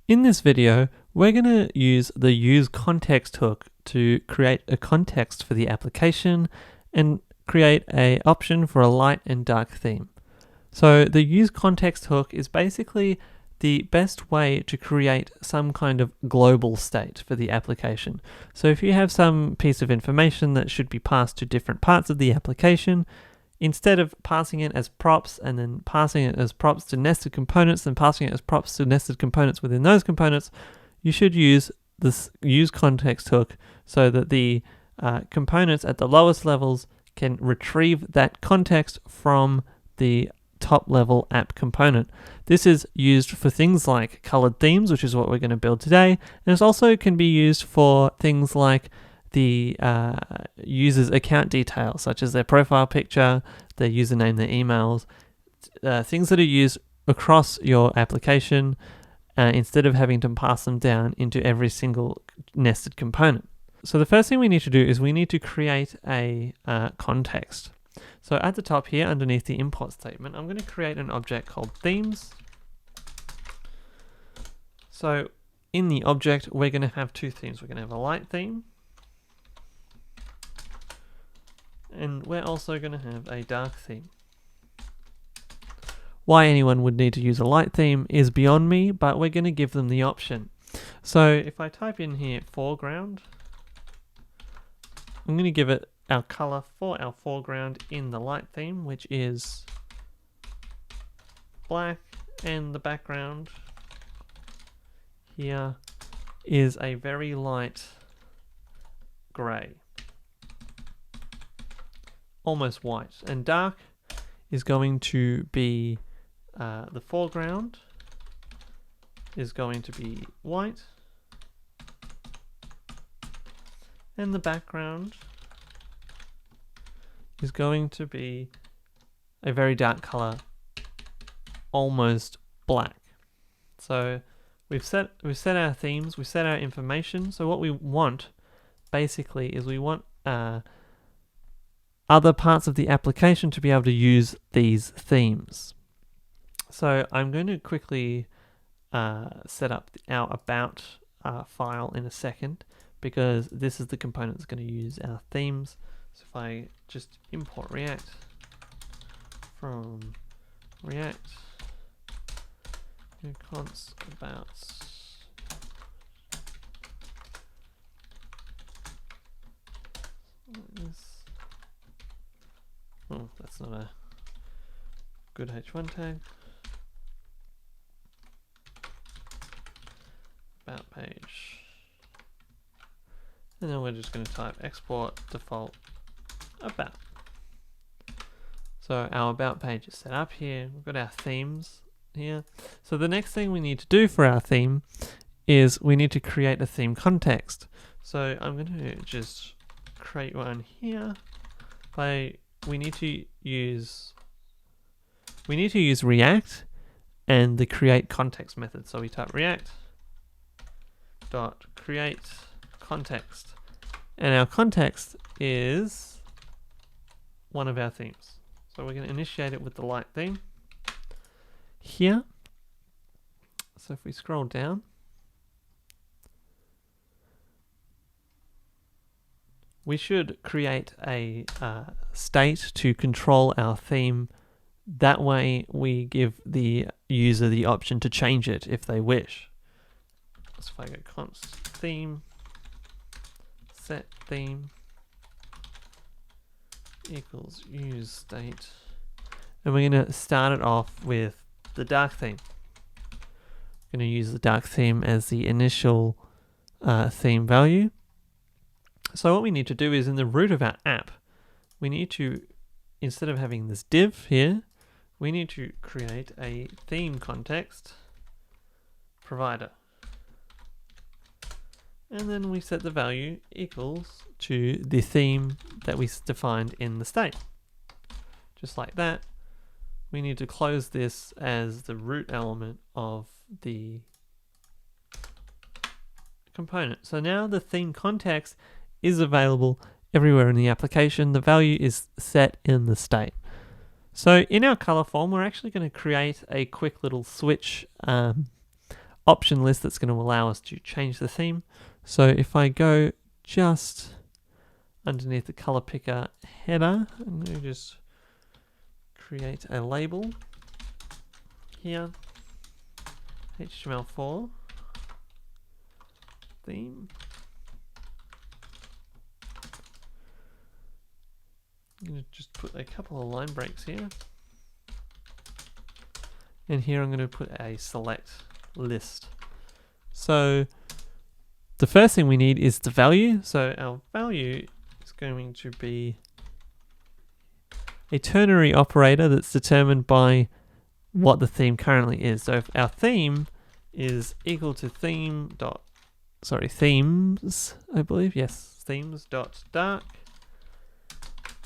In this video, we're going to use the use context hook to create a context for the application and create an option for a light and dark theme. So the use context hook is basically the best way to create some kind of global state for the application. So if you have some piece of information that should be passed to different parts of the application, instead of passing it as props and then passing it as props to nested components and passing it as props to nested components within those components, you should use this use context hook so that the components at the lowest levels can retrieve that context from the top level app component. This is used for things like colored themes, which is what we're going to build today, and it also can be used for things like the user's account details, such as their profile picture, their username, their emails, things that are used across your application instead of having to pass them down into every single nested component. So the first thing we need to do is we need to create a context. So at the top here, underneath the import statement, I'm going to create an object called themes. So in the object, we're going to have two themes. We're going to have a light theme, and we're also going to have a dark theme. Why anyone would need to use a light theme is beyond me, but we're going to give them the option. So if I type in here foreground, I'm going to give it our color for our foreground in the light theme, which is black, and the background here is a very light gray, almost white. And dark is going to be the foreground is going to be white, and the background is going to be a very dark color, almost black. So we've set our themes, we've set our information. So what we want basically is we want other parts of the application to be able to use these themes. So I'm going to quickly set up our about file in a second, because this is the component that's going to use our themes. So if I just import React from React, const about oh, that's not a good h1 tag. About page, and then we're just going to type export default about. So our about page is set up here. We've got our themes here. So the next thing we need to do for our theme is we need to create a theme context. So I'm going to just create one here. We need to use React and the create context method. So we type React dot create context, and our context is one of our themes. So we're going to initiate it with the light theme here. So if we scroll down, we should create a state to control our theme. That way we give the user the option to change it if they wish. So if I go const theme set theme equals use state, and we're going to start it off with the dark theme. We're going to use the dark theme as the initial theme value. So what we need to do is in the root of our app, we need to, instead of having this div here, we need to create a theme context provider. And then we set the value equals to the theme that we defined in the state. Just like that. We need to close this as the root element of the component. So now the theme context is available everywhere in the application. The value is set in the state. So in our color form, we're actually going to create a quick little switch option list that's going to allow us to change the theme. So if I go just underneath the color picker header, I'm going to just create a label here, HTML4 theme. I'm going to just put a couple of line breaks here. And here I'm going to put a select list. So the first thing we need is the value. So our value is going to be a ternary operator that's determined by what the theme currently is. So if our theme is equal to themes, I believe, yes, themes.dark,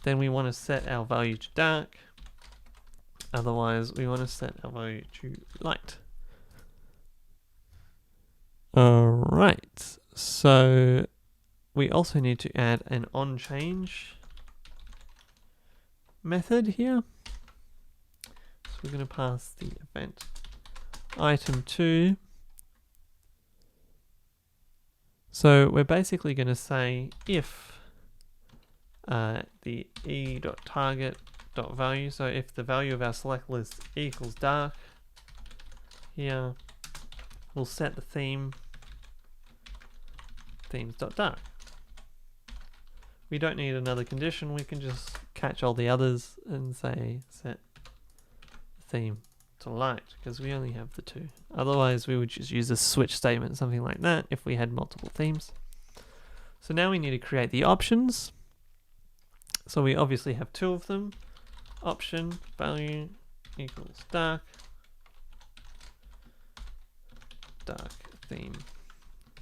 then we want to set our value to dark. Otherwise, we want to set our value to light. Alright, so we also need to add an onChange method here. So we're going to pass the event item to. So we're basically going to say if the e.target.value, so if the value of our select list equals dark, here we'll set the theme themes.dark. We don't need another condition, we can just catch all the others and say set theme to light, because we only have the two. Otherwise we would just use a switch statement, something like that, if we had multiple themes. So now we need to create the options. So we obviously have two of them. Option value equals dark theme.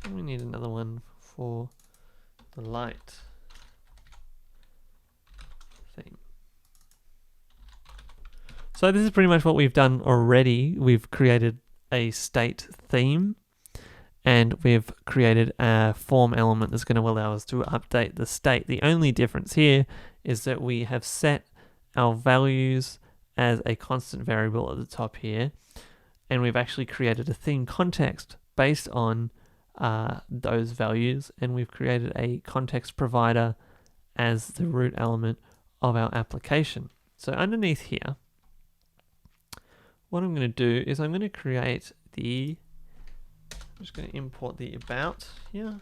And we need another one for the light theme. So this is pretty much what we've done already. We've created a state theme and we've created a form element that's going to allow us to update the state. The only difference here is that we have set our values as a constant variable at the top here, and we've actually created a theme context based on those values, and we've created a context provider as the root element of our application. So underneath here, what I'm going to do is I'm going to create I'm just going to import the about here.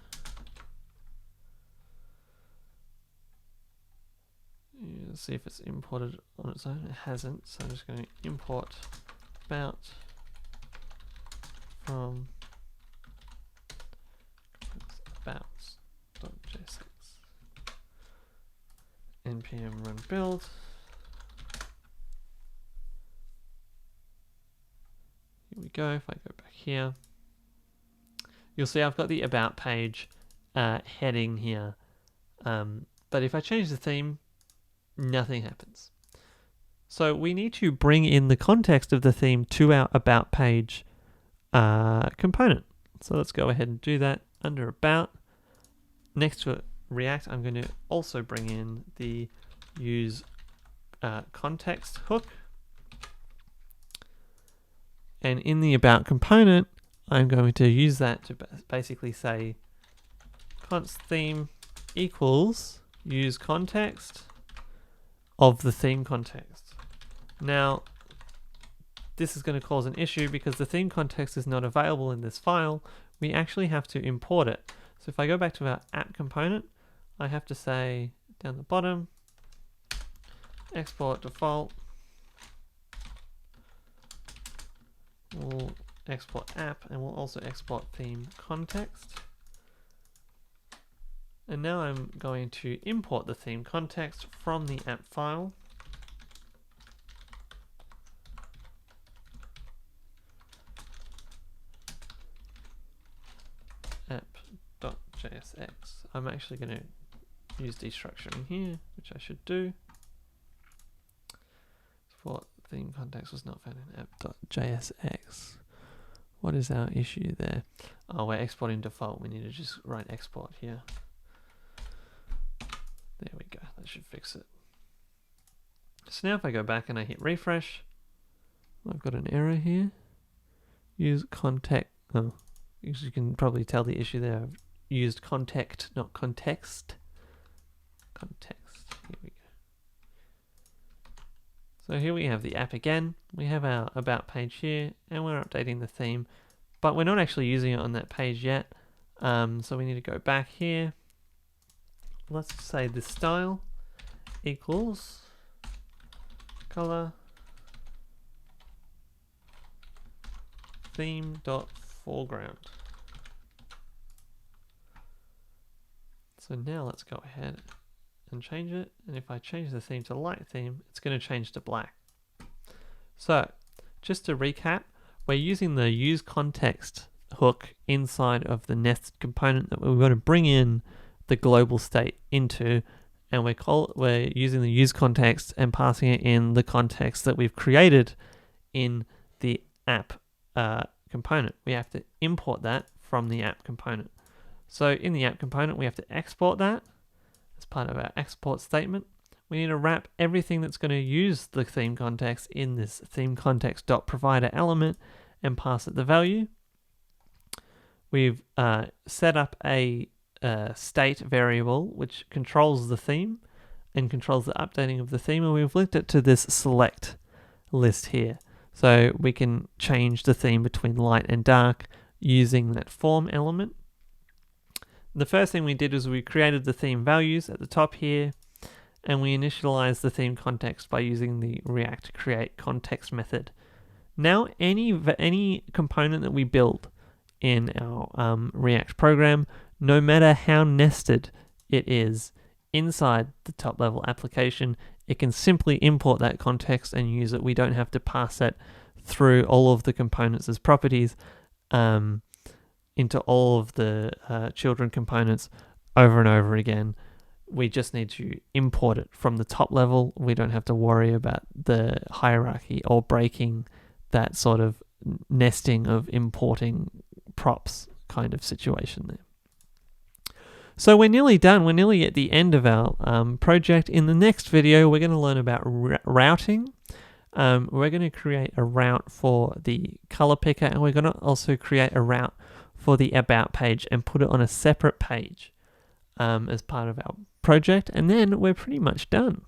Let's see if it's imported on its own. It hasn't, so I'm just going to import about from about.jsx npm run build. Here we go. If I go back here, you'll see I've got the about page heading here. But if I change the theme, nothing happens. So we need to bring in the context of the theme to our about page component. So let's go ahead and do that under about. Next to React, I'm going to also bring in the use context hook. And in the about component, I'm going to use that to basically say const theme equals use context of the theme context. Now, this is going to cause an issue because the theme context is not available in this file. We actually have to import it. So if I go back to our app component, I have to say down the bottom, export default. We'll export app, and we'll also export theme context. And now I'm going to import the theme context from the app file. app.jsx. I'm actually going to use destructuring here, which I should do. For theme context was not found in app.jsx. What is our issue there? Oh, we're exporting default. We need to just write export here. There we go. That should fix it. So now if I go back and I hit refresh, I've got an error here. Use context. Oh, you can probably tell the issue there. I've used context, not context. Context. Here we go. So here we have the app again. We have our about page here, and we're updating the theme, but we're not actually using it on that page yet. So we need to go back here. Let's say the style equals color theme dot foreground. So now let's go ahead and change it. And if I change the theme to light theme, it's going to change to black. So just to recap, we're using the use context hook inside of the nested component that we're going to bring in the global state into, and we're using the use context and passing it in the context that we've created in the app component. We have to import that from the app component. So in the app component, we have to export that as part of our export statement. We need to wrap everything that's going to use the theme context in this theme context.provider element and pass it the value. We've set up a state variable which controls the theme and controls the updating of the theme, and we've linked it to this select list here. So we can change the theme between light and dark using that form element. The first thing we did was we created the theme values at the top here, and we initialized the theme context by using the React create context method. Now any component that we build in our React program, no matter how nested it is inside the top level application, it can simply import that context and use it. We don't have to pass it through all of the components as properties into all of the children components over and over again. We just need to import it from the top level. We don't have to worry about the hierarchy or breaking that sort of nesting of importing props kind of situation there. So we're nearly done. We're nearly at the end of our project. In the next video, we're going to learn about routing. We're going to create a route for the color picker, and we're going to also create a route for the about page and put it on a separate page as part of our project. And then we're pretty much done.